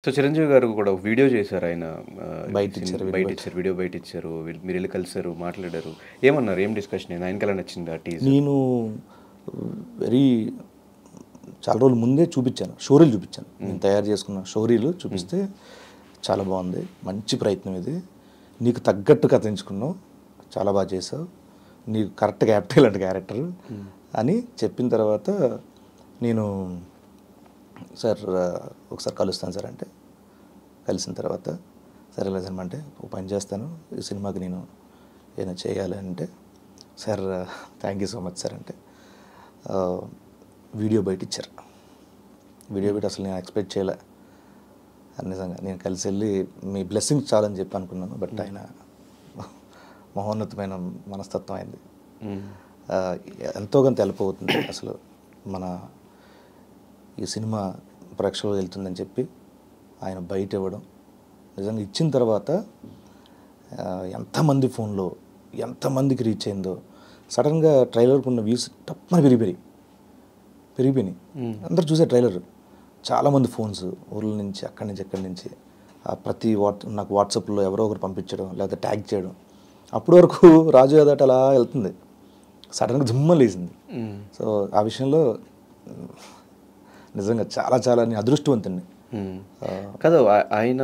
So, 'Chiranjeevi' గారు కూడా ఒక వీడియో చేశారు ఆయన బయటిచ్చారు. బయటిచ్చారు. వీడియో బయటిచ్చారు. మీరెళ్లి కలిసారు, మాట్లాడారు. ఏమన్నారు? ఏం డిస్కషన్ అయింది? ఆయనకెలా నచ్చింది ఆ టీజర్? నేను వెరీ చాలా రోజుల ముందే చూపించాను. షోరీలు చూపించాను. నేను తయారు చేసుకున్న షోరీలు చూపిస్తే చాలా బాగుంది. మంచి ప్రయత్నం ఇది. నీకు తగ్గట్టు కథ ఎంచుకున్నావు. చాలా బాగా చేసావు. నీకు కరెక్ట్ క్యాపిటల్ అంటే క్యారెక్టర్ అని చెప్పిన తర్వాత నేను సార్ ఒకసారి కలుస్తాను సార్ అంటే కలిసిన తర్వాత సరే లేదమ్మా అంటే ఒక పని చేస్తాను ఈ సినిమాకి నేను ఏదైనా చేయాలి అంటే sir thank you so much sir అంటే వీడియో బయట ఇచ్చారు. వీడియో బయట అసలు నేను ఎక్స్పెక్ట్ చేయలే నిజంగా. నేను కలిసి వెళ్ళి మీ బ్లెస్సింగ్స్ చాలని చెప్పి అనుకున్నాను. బట్ ఆయన మహోన్నతమైన మనస్తత్వం అయింది. ఎంతో కొంత హెల్ప్ అవుతుంది అసలు మన ఈ సినిమా ప్రేక్షకులకు వెళ్తుందని చెప్పి ఆయన బయట ఇవ్వడం. నిజంగా ఇచ్చిన తర్వాత ఎంతమంది ఫోన్లో ఎంతమందికి రీచ్ అయిందో. సడన్గా ట్రైలర్కి ఉన్న వ్యూస్ టప్పని పెరిగిపోయినాయి. అందరు చూసే ట్రైలర్ చాలామంది ఫోన్స్ ఊర్ల నుంచి ఎక్కడి నుంచి ప్రతి నాకు వాట్సాప్లో ఎవరో ఒకరు పంపించడం లేకపోతే ట్యాగ్ చేయడం. అప్పటి వరకు రాజు యాదట అలా వెళ్తుంది. సడన్గా దుమ్మలేసింది. సో ఆ విషయంలో నిజంగా చాలా నేను అదృష్టవంతుని. కాదు, ఆయన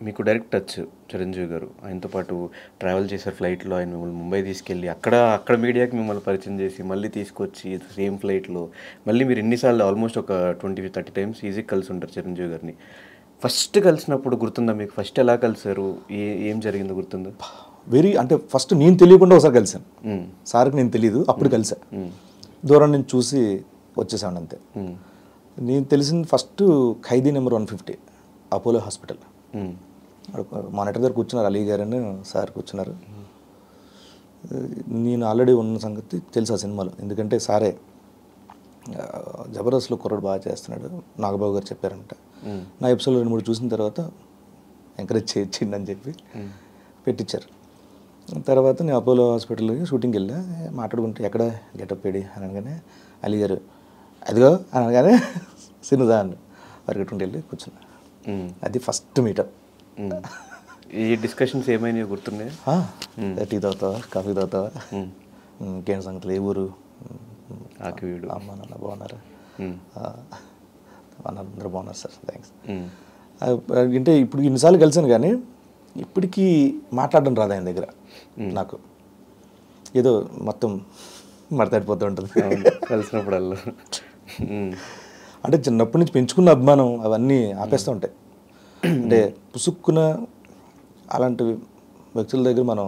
మీకు డైరెక్ట్ టచ్ చిరంజీవి గారు. ఆయనతో పాటు ట్రావెల్ చేశారు ఫ్లైట్లో. ఆయన మిమ్మల్ని ముంబై తీసుకెళ్ళి అక్కడ మీడియాకి మిమ్మల్ని పరిచయం చేసి మళ్ళీ తీసుకొచ్చి సేమ్ ఫ్లైట్లో మళ్ళీ మీరు ఎన్నిసార్లు ఆల్మోస్ట్ ఒక 20-30 టైమ్స్ ఈజీగా కలిసి ఉంటారు చిరంజీవి గారిని. ఫస్ట్ కలిసినప్పుడు గుర్తుందా మీకు? ఫస్ట్ ఎలా కలిసారు? ఏం జరిగిందో గుర్తుందా? అంటే ఫస్ట్ నేను తెలియకుండా ఒకసారి కలిసాను. సార్కి నేను తెలియదు, అప్పుడు కలిసా. దూరం నుంచి చూసి వచ్చేసాను అంతే. నేను తెలిసింది ఫస్ట్ ఖైదీ నెంబర్ 150 అపోలో హాస్పిటల్. మానిటర్ దగ్గర కూర్చున్నారు, అలీ గారని సార్ కూర్చున్నారు. నేను ఆల్రెడీ ఉన్న సంగతి తెలుసు ఆ సినిమాలో. ఎందుకంటే సారే జబర్దస్త్లో కుర్రాడు బాగా చేస్తున్నాడు నాగబాబు గారు చెప్పారంట. నా ఎపిసోడ్లో 2-3 చూసిన తర్వాత ఎంకరేజ్ చేయించిండని చెప్పి పెట్టించారు. తర్వాత నేను అపోలో హాస్పిటల్కి షూటింగ్కి వెళ్ళా. మాట్లాడుకుంటే ఎక్కడ గెటప్ పెడి అని అనగానే అలీ గారు అదిగో అనగానే సినిదా అని పరిగెట్టుకుంటూ వెళ్ళి కూర్చున్నా. అది ఫస్ట్ మీటప్. ఈ డిస్కషన్స్ ఏమైనా గుర్తున్నాయి? టీ తాగుతావా, కాఫీ తాగుతావా, ఇంకేం సంగతులు, ఏ ఊరు, అమ్మ నాన్న బాగున్నారా, అందరూ బాగున్నారు సార్ థ్యాంక్స్. అంటే ఇప్పుడు ఇన్నిసార్లు కలిసాను కానీ ఇప్పటికీ మాట్లాడడం రాదు ఆయన దగ్గర. నాకు ఏదో మొత్తం మడతాడిపోతూ ఉంటుంది కలిసినప్పుడల్లా. అంటే చిన్నప్పటి నుంచి పెంచుకున్న అభిమానం అవన్నీ ఆపేస్తూ ఉంటాయి. అంటే పుసుక్కున అలాంటి వ్యక్తుల దగ్గర మనం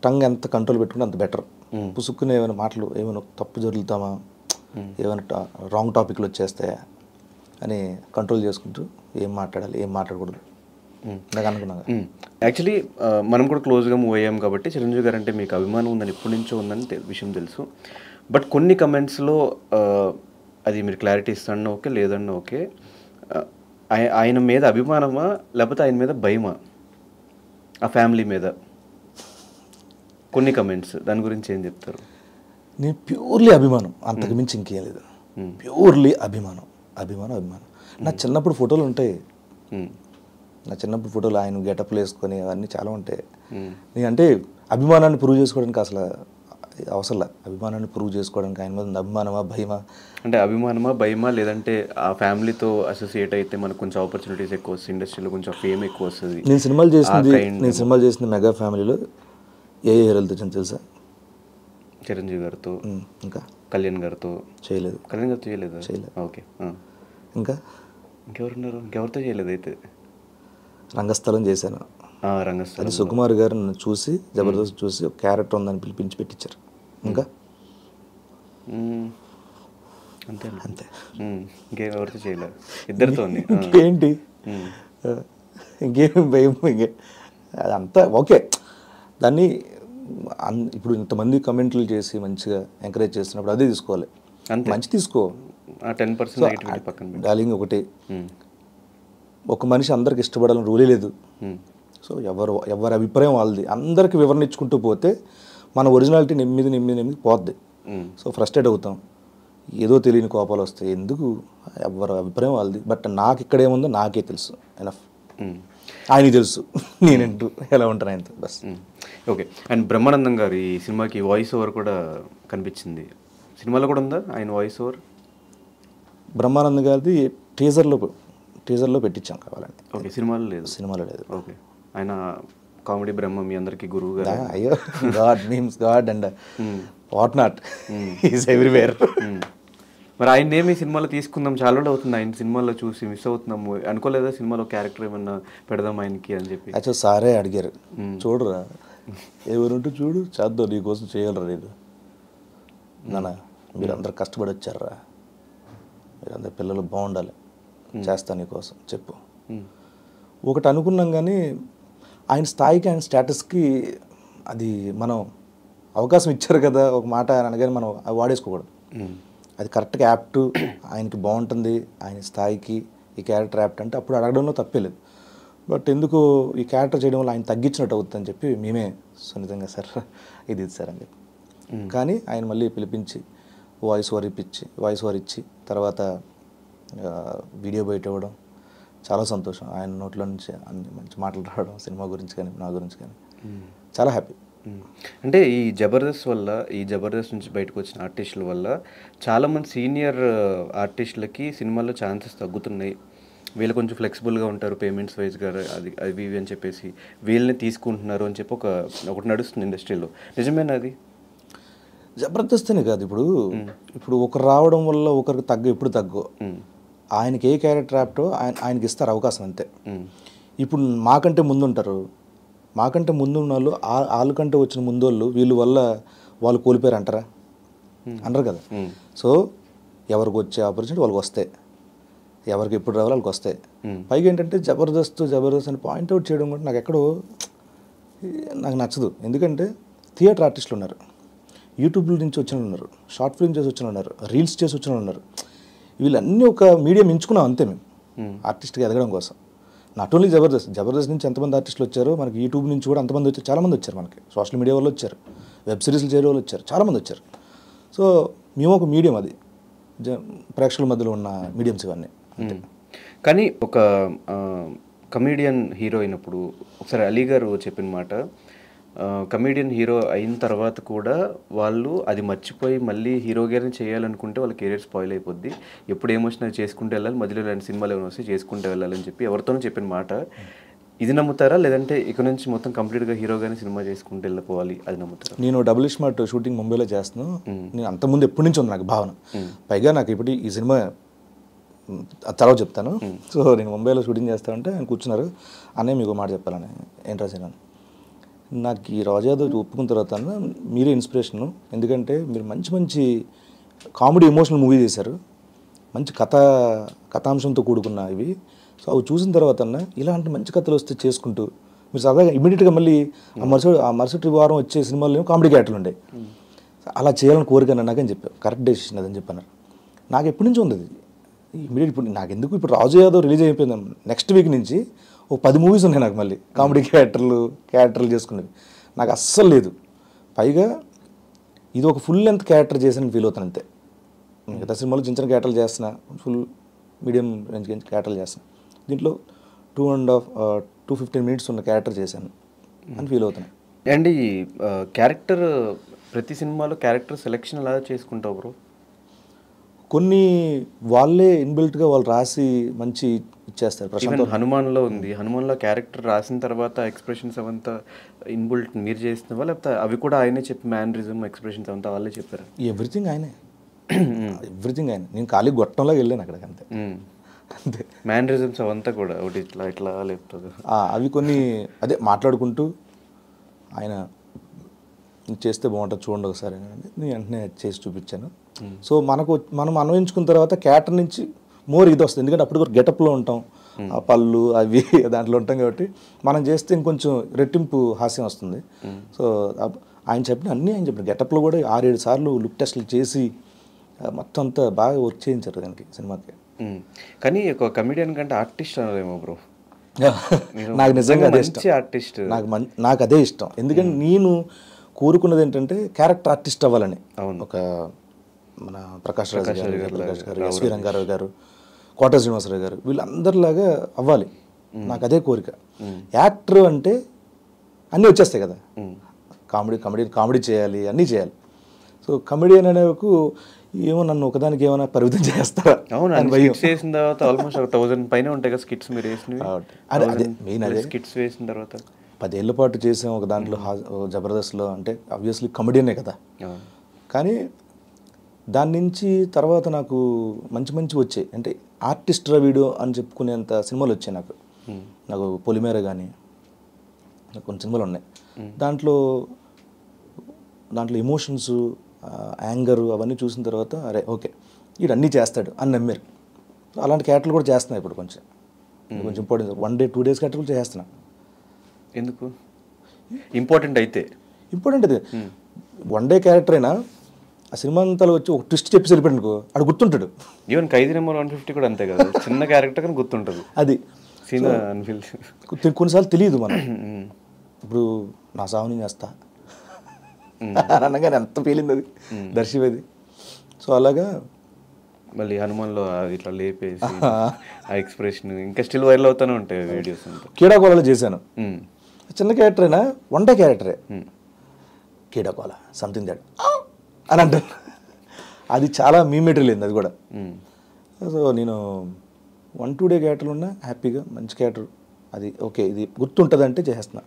టంగ్ ఎంత కంట్రోల్ పెట్టుకుంటే అంత బెటర్. పుసుక్కున ఏమైనా మాటలు ఏమైనా తప్పు జరుగుతామా, ఏమైనా రాంగ్ టాపిక్లు వచ్చేస్తాయా అని కంట్రోల్ చేసుకుంటూ ఏం మాట్లాడాలి ఏం మాట్లాడకూడదు నాకు అనుకున్నాను. యాక్చువల్లీ మనం కూడా క్లోజ్గా మూవ్ అయ్యాం కాబట్టి చిరంజీవి గారు అంటే మీకు అభిమానం ఉందని ఎప్పటి నుంచో ఉందని విషయం తెలుసు. బట్ కొన్ని కమెంట్స్లో అది మీరు క్లారిటీ ఇస్తాను ఓకే, లేదన్నా ఓకే, ఆయన మీద అభిమానమా లేకపోతే ఆయన మీద భయమా, ఆ ఫ్యామిలీ మీద కొన్ని కమెంట్స్, దాని గురించి ఏం చెప్తారు? నేను ప్యూర్లీ అభిమానం, అంతకు మించి ఇంకేం లేదు. ప్యూర్లీ అభిమానం. నా చిన్నప్పుడు ఫోటోలు ఉంటాయి. నా చిన్నప్పుడు ఫోటోలు ఆయన గెటప్లు వేసుకొని అవన్నీ చాలా ఉంటాయి. నేనంటే అభిమానాన్ని ప్రూవ్ చేసుకోవడానికి అసలు అవసరం. అభిమానాన్ని ప్రూవ్ చేసుకోవడానికి ఆయన మీద అభిమానమా భయమా అంటే అభిమానమా భయమా, లేదంటే ఆ ఫ్యామిలీతో అసోసియేట్ అయితే మనకు కొంచెం ఆపర్చునిటీస్ ఎక్కువ వస్తుంది, ఇండస్ట్రీలో కొంచెం ఫేమ్ ఎక్కువ వస్తుంది. నేను సినిమాలు చేసిన మెగా ఫ్యామిలీలో ఏ హీరోలతో తెలుసా? చిరంజీవి గారితో, ఇంకా కళ్యాణ్ గారితో చేయలేదు. కళ్యాణ్ గారితో చేయలేదు. ఓకే. ఇంకా ఇంకెవరున్నారు? ఇంకెవరితో చేయలేదు అయితే? రంగస్థలం చేశాను. రంగస్థలం అది సుకుమార్ గారు నన్ను చూసి జబర్దస్త్ చూసి ఒక క్యారెక్టర్ ఉందని పిలిపించి పెట్టించారు. ఇంకా అంతే. ఇంకెవరితో చేయలేదు, ఇద్దరితో. ఇంకేంటి, ఇంకేం భయం, అదంతా ఓకే. దాన్ని ఇప్పుడు ఇంతమంది కమెంట్లు చేసి మంచిగా ఎంకరేజ్ చేస్తున్నప్పుడు అదే తీసుకోవాలి. మంచి తీసుకో. 10% డార్లింగ్ ఒకటి, ఒక మనిషి అందరికి ఇష్టపడాలని రూలే లేదు. సో ఎవరి అభిప్రాయం వాళ్ళది. అందరికి వివరణ ఇచ్చుకుంటూ పోతే మన ఒరిజినాలిటీ నెమ్మది పోద్ది. సో ఫ్రస్ట్రేట్ అవుతాం. ఏదో తెలియని కోపాలు వస్తాయి, ఎందుకు ఎవరు అభిప్రాయం వాళ్ళది. బట్ నాకు ఇక్కడ ఏముందో నాకే తెలుసు, ఎనఫ్. ఆయనకి తెలుసు నేనేంటూ ఎలా ఉంటాను ఆయనతో, బస్. ఓకే. అండ్ బ్రహ్మానందం గారు ఈ సినిమాకి వాయిస్ ఓవర్ కూడా కనిపించింది, సినిమాలో కూడా ఉందా ఆయన వాయిస్ ఓవర్? బ్రహ్మానందం గారిది టీజర్లో పెట్టించాం కావాలంటే. ఓకే, సినిమాలో లేదు? సినిమాలో లేదు. ఓకే. ఆయన కామెడీ బ్రహ్మ, మీ అందరికీ గురువు గారు. అయ్యో, God memes, God and what not, is everywhere. మరి ఆయన ఏమి సినిమాలో తీసుకుందాం, చాలా రోజులు అవుతుంది ఆయన సినిమాలో చూసి, మిస్ అవుతున్నాము. అనుకోలేదా సినిమాలో క్యారెక్టర్ ఏమన్నా పెడదాం ఆయనకి అని చెప్పి? యాక్చువల్ సారే అడిగారు, చూడరా ఎవరుంటూ చూడు, చేద్దాం నీకోసం చేయగలరా, నేను నాన్న మీరందరూ కష్టపడి వచ్చారా, మీరందరు పిల్లలు బాగుండాలి, చేస్తా నీకోసం చెప్పు. ఒకటి అనుకున్నాం కానీ ఆయన స్థాయికి ఆయన స్టేటస్కి అది మనం అవకాశం ఇచ్చారు కదా ఒక మాట అనగానే మనం అవి వాడేసుకోకూడదు. అది కరెక్ట్గా యాప్ట్, ఆయనకి బాగుంటుంది, ఆయన స్థాయికి ఈ క్యారెక్టర్ యాప్ట్ అంటే అప్పుడు అడగడంలో తప్పేలేదు. బట్ ఎందుకు ఈ క్యారెక్టర్ చేయడం వల్ల ఆయన తగ్గించినట్టు అవుతుందని చెప్పి మేమే సున్నితంగా సార్ ఇది సార్ అని చెప్పి. కానీ ఆయన మళ్ళీ పిలిపించి వాయిస్ ఓవర్ ఇచ్చి తర్వాత వీడియో బయట ఇవ్వడం చాలా సంతోషం. ఆయన నోట్లో నుంచి అన్ని మంచి మాటలు రావడం సినిమా గురించి కానీ నా గురించి కానీ చాలా హ్యాపీ. అంటే ఈ జబర్దస్త్ నుంచి బయటకు వచ్చిన ఆర్టిస్టుల వల్ల చాలామంది సీనియర్ ఆర్టిస్టులకి సినిమాల్లో ఛాన్సెస్ తగ్గుతున్నాయి, వీళ్ళు కొంచెం ఫ్లెక్సిబుల్గా ఉంటారు పేమెంట్స్ వైజ్గా, అది ఇవి అని చెప్పేసి వీళ్ళని తీసుకుంటున్నారు అని చెప్పి ఒకటి నడుస్తుంది ఇండస్ట్రీలో. నిజమేనా అది? జబర్దస్త్ అనే కాదు, ఇప్పుడు ఒకరు రావడం వల్ల ఒకరికి ఎప్పుడు తగ్గు. ఆయనకి ఏ క్యారెక్టర్ యాప్టో ఆయనకి ఇస్తారు అవకాశం అంతే. ఇప్పుడు మాకంటే ముందు ఉంటారు, మాకంటే ముందు ఉన్న వాళ్ళు వాళ్ళకంటే వచ్చిన ముందు వీళ్ళు వల్ల వాళ్ళు కోల్పోయారు అంటారా? అనరు కదా. సో ఎవరికి వచ్చే ఆపర్చునిటీ వాళ్ళకి వస్తాయి, ఎవరికి ఎప్పుడు రావాలో వాళ్ళకి వస్తాయి. పైగా ఏంటంటే జబర్దస్త్ అని పాయింట్అవుట్ చేయడం కూడా నాకు నచ్చదు. ఎందుకంటే థియేటర్ ఆర్టిస్టులు ఉన్నారు, యూట్యూబ్ల నుంచి వచ్చిన ఉన్నారు, షార్ట్ ఫిల్మ్ చేసి వచ్చిన ఉన్నారు, రీల్స్ చేసి వచ్చిన ఉన్నారు. వీళ్ళన్నీ ఒక మీడియం ఎంచుకున్నాం అంతే మేము ఆర్టిస్ట్గా ఎదగడం కోసం. నాట్ ఓన్లీ జబర్దస్త్ నుంచి ఎంతమంది ఆర్టిస్టులు వచ్చారో, మనకి యూట్యూబ్ నుంచి కూడా అంతమంది వచ్చారు, చాలామంది వచ్చారు, మనకి సోషల్ మీడియా వాళ్ళు వచ్చారు, వెబ్ సిరీస్లు చేయడం వాళ్ళు వచ్చారు, చాలామంది వచ్చారు. సో మేము ఒక మీడియం, అది ప్రేక్షకుల మధ్యలో ఉన్న మీడియంస్ ఇవన్నీ. కానీ ఒక కమీడియన్ హీరో అయినప్పుడు ఒకసారి అలీ గారు చెప్పిన మాట, కమీడియన్ హీరో అయిన తర్వాత కూడా వాళ్ళు అది మర్చిపోయి మళ్ళీ హీరో గారిని చేయాలనుకుంటే వాళ్ళ కెరీర్ స్పాయిల్ అయిపోద్ది, ఎప్పుడు ఏమొచ్చినా చేసుకుంటూ వెళ్ళాలి, మధ్యలో రెండు సినిమాలు ఏమైనా వస్తే చేసుకుంటూ వెళ్ళాలని చెప్పి ఎవరితోనూ చెప్పిన మాట. ఇది నమ్ముతారా, లేదంటే ఇక నుంచి మొత్తం కంప్లీట్గా హీరోగానే సినిమా చేసుకుంటూ వెళ్ళిపోవాలి, అది నమ్ముతారా? నేను డబుల్ స్మార్ట్ షూటింగ్ ముంబైలో చేస్తున్నాను. నేను అంతకుముందు ఎప్పటి నుంచి ఉంది నాకు భావన. పైగా నాకు ఇప్పుడు ఈ సినిమా తర్వాత చెప్తాను. సో నేను ముంబైలో షూటింగ్ చేస్తా ఉంటే ఆయన కూర్చున్నారు, అన్నయ్య మీకు మాట చెప్పాలని. ఏంట్రా సినిమా, నాకు ఈ రాజాదేవ్ ఒప్పుకున్న తర్వాత మీరే ఇన్స్పిరేషను, ఎందుకంటే మీరు మంచి మంచి కామెడీ ఎమోషనల్ మూవీ చేశారు, మంచి కథాంశంతో కూడుకున్న ఇవి. సో అవి చూసిన తర్వాత ఇలాంటి మంచి కథలు వస్తే చేసుకుంటూ మీరు సరదాగా ఇమీడియట్గా మళ్ళీ ఆ మరుసటి వారం వచ్చే సినిమాల్లో కామెడీ క్యారెక్టర్లు ఉండే, అలా చేయాలని కోరిక నాకని చెప్పారు. కరెక్ట్ డెసిషన్ అదని చెప్పన్నారు. నాకు ఎప్పటి నుంచి ఉంది ఇమీడియట్. ఇప్పుడు నాకు ఎందుకు, ఇప్పుడు రాజు యాదవ్ రిలీజ్ అయిపోయింది, నెక్స్ట్ వీక్ నుంచి 10 మూవీస్ ఉన్నాయి నాకు మళ్ళీ కామెడీ క్యారెక్టర్లు చేసుకునేవి. నాకు అస్సలు లేదు. పైగా ఇది ఒక ఫుల్ లెంత్ క్యారెక్టర్ చేసిన ఫీల్ అవుతాను అంతే. మిగతా సినిమాలో చిన్న చిన్న క్యారెక్టర్లు చేస్తున్నా, ఫుల్ మీడియం రేంజ్ క్యారెక్టర్లు చేస్తున్నా. దీంట్లో 2.5-2:15 minutes ఉన్న క్యారెక్టర్ చేశాను అని ఫీల్ అవుతాను. అండ్ ఈ క్యారెక్టర్ ప్రతి సినిమాలో క్యారెక్టర్ సెలెక్షన్ ఎలా చేసుకుంటావు బ్రో? కొన్ని వాళ్ళే ఇన్బిల్ట్గా వాళ్ళు రాసి మంచి ఇచ్చేస్తారు. ప్రశాంత్ హనుమాన్లో ఉంది, హనుమాన్లో క్యారెక్టర్ రాసిన తర్వాత ఎక్స్ప్రెషన్స్ అవంతా ఇన్బిల్ట్ మీరు చేస్తున్నా, లేకపోతే అవి కూడా ఆయనే చెప్పి మ్యానరిజం ఎక్స్ప్రెషన్స్ అవంతా వాళ్ళే చెప్పారు? ఎవ్రీథింగ్ ఆయనే. నేను ఖాళీ గొట్టంలో వెళ్ళాను అక్కడికి అంతే. మ్యానరిజమ్స్ అవంతా కూడా ఒకటి ఇట్లా లేపుతుంది, అవి కొన్ని అదే మాట్లాడుకుంటూ ఆయన చేస్తే బాగుంటుంది చూడండి ఒకసారి అని నేను వెంటనే చేసి చూపించాను. సో మనం అన్వయించుకున్న తర్వాత క్యారెక్టర్ నుంచి మోర్ ఇది వస్తుంది, ఎందుకంటే అప్పుడు కూడా గెటప్లో ఉంటాం, ఆ పళ్ళు అవి దాంట్లో ఉంటాం కాబట్టి మనం చేస్తే ఇంకొంచెం రెట్టింపు హాస్యం వస్తుంది. సో ఆయన చెప్పిన గెటప్లో కూడా 6-7 సార్లు లుక్ టెస్ట్లు చేసి మొత్తం అంతా బాగా వర్క్ చేయించారు దానికి సినిమాకి. కానీ ఒక కమెడియన్ కంటే ఆర్టిస్ట్ అనేమో బ్రో. నాకు నిజంగా అదే ఇష్టం, ఆర్టిస్ట్ నాకు అదే ఇష్టం. ఎందుకంటే నేను కోరుకున్నది ఏంటంటే క్యారెక్టర్ ఆర్టిస్ట్ అవ్వాలని. ఒక మన ప్రకాష్ రాజ్ గారు, ఎస్వి రంగారావు గారు, కోట శ్రీనివాసరావు గారు, వీళ్ళందరిలాగా అవ్వాలి నాకు అదే కోరిక. యాక్టర్ అంటే అన్నీ వచ్చేస్తాయి కదా, కామెడీ చేయాలి, అన్నీ చేయాలి. సో కమెడియన్ అనేకు ఏమో నన్ను ఒకదానికి ఏమైనా పరిమితం చేస్తారా? అవును, స్కిట్స్ వేసిన తర్వాత ఆల్మోస్ట్ 1000 పైన ఉంటాయి కదా స్కిట్స్ మీరు వేసినవి. అదే మెయిన్ అదే స్కిట్స్ వేసిన తర్వాత 10 ఏళ్ల పాటు చేసాం ఒక దాంట్లో జబర్దస్త్లో, అంటే ఆబ్వియస్లీ కమెడియనే కదా. కానీ దాని నుంచి తర్వాత నాకు మంచి వచ్చాయి, అంటే ఆర్టిస్ట్ వీడియో అని చెప్పుకునేంత సినిమాలు వచ్చాయి నాకు పొలిమేర కానీ కొన్ని సినిమాలు ఉన్నాయి. దాంట్లో ఎమోషన్స్, యాంగరు అవన్నీ చూసిన తర్వాత అరే ఓకే వీడు అన్నీ చేస్తాడు అని నమ్మారు. అలాంటి క్యారెక్టర్లు కూడా చేస్తున్నాయి ఇప్పుడు కొంచెం ఇంపార్టెన్స్. 1 day 2 days క్యారెక్టర్ కూడా చేస్తున్నా. ఎందుకు ఇంపార్టెంట్ అయితే ఇంపార్టెంట్ అది 1 day క్యారెక్టర్ అయినా ఆ సినిమా అంతా వచ్చి ఒక ట్విస్ట్ చెప్పి వెళ్ళిపోయాడు అనుకో, ఆడు గుర్తుంటాడు. ఈవెన్ ఖైదీ నెంబర్ 150 కూడా అంతే కదా, చిన్న క్యారెక్టర్ కానీ గుర్తుంటుంది అది సీన్ కొన్నిసార్లు తెలియదు మనం. ఇప్పుడు నా సాగుని చేస్తా అనగానే ఎంత ఫీలింగ్ అది దర్శివేది. సో అలాగా మళ్ళీ హనుమాన్లో ఇట్లా లేపేసి ఆ ఎక్స్ప్రెషన్ ఇంకా స్టిల్ వైరల్ అవుతూనే ఉంటాయి వీడియోస్. కీడాకోలలో చేశాను, చిన్న క్యారెక్టర్ అయినా 1 day క్యారెక్టరే. కీడాకోల సంథింగ్ దట్ అని అంటారు, అది చాలా మీ మెటీరియల్ అయింది అది కూడా. సో నేను 1-2 day క్యారెక్టర్లు ఉన్నా హ్యాపీగా మంచి క్యారెక్టర్ అది ఓకే ఇది గుర్తుంటుంది అంటే చేసేస్తున్నా.